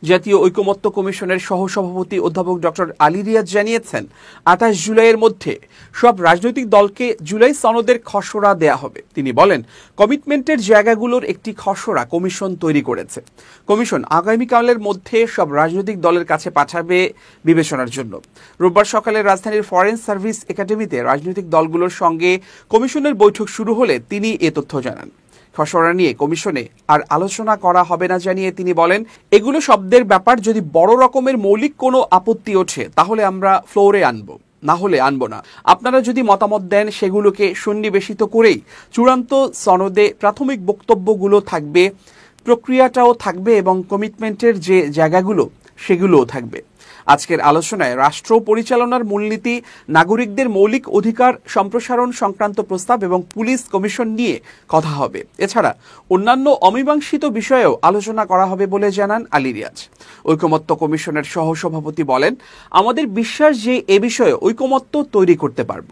জাতীয় ঐকমত্য কমিশনের সহসভাপতি অধ্যাপক ডক্টর আলী রিয়াজ জানিয়েছেন, ২৮ জুলাইয়ের মধ্যে সব রাজনৈতিক দলকে জুলাই সনদের খসড়া দেয়া হবে। তিনি বলেন, কমিটমেন্টের জায়গাগুলোর একটি খসড়া কমিশন তৈরি করেছে। কমিশন আগামীকালের মধ্যে সব রাজনৈতিক দলের কাছে পাঠাবে বিবেচনার জন্য। রোববার সকালে রাজধানীর ফরেন সার্ভিস একাডেমিতে রাজনৈতিক দলগুলোর সঙ্গে কমিশনের বৈঠক শুরু হলে তিনি এ তথ্য জানান। খসড়া নিয়ে কমিশনে আর আলোচনা করা হবে না জানিয়ে তিনি বলেন, এগুলো শব্দের ব্যাপার, যদি বড় রকমের মৌলিক কোনো আপত্তি ওঠে তাহলে আমরা ফ্লোরে আনবো, না হলে আনবো না। আপনারা যদি মতামত দেন সেগুলোকে সন্নিবেশিত করেই চূড়ান্ত সনদে প্রাথমিক বক্তব্যগুলো থাকবে, প্রক্রিয়াটাও থাকবে এবং কমিটমেন্টের যে জায়গাগুলো সেগুলোও থাকবে। আজকের আলোচনায় রাষ্ট্র পরিচালনার মূলনীতি, নাগরিকদের মৌলিক অধিকার সম্প্রসারণ সংক্রান্ত প্রস্তাব এবং পুলিশ কমিশন নিয়ে কথা হবে। এছাড়া অন্যান্য অমীমাংসিত বিষয়েও আলোচনা করা হবে বলে জানান আলী রিয়াজ। ঐকমত্য কমিশনের সহসভাপতি বলেন, আমাদের বিশ্বাস যে এ বিষয়ে ঐকমত্য তৈরি করতে পারব।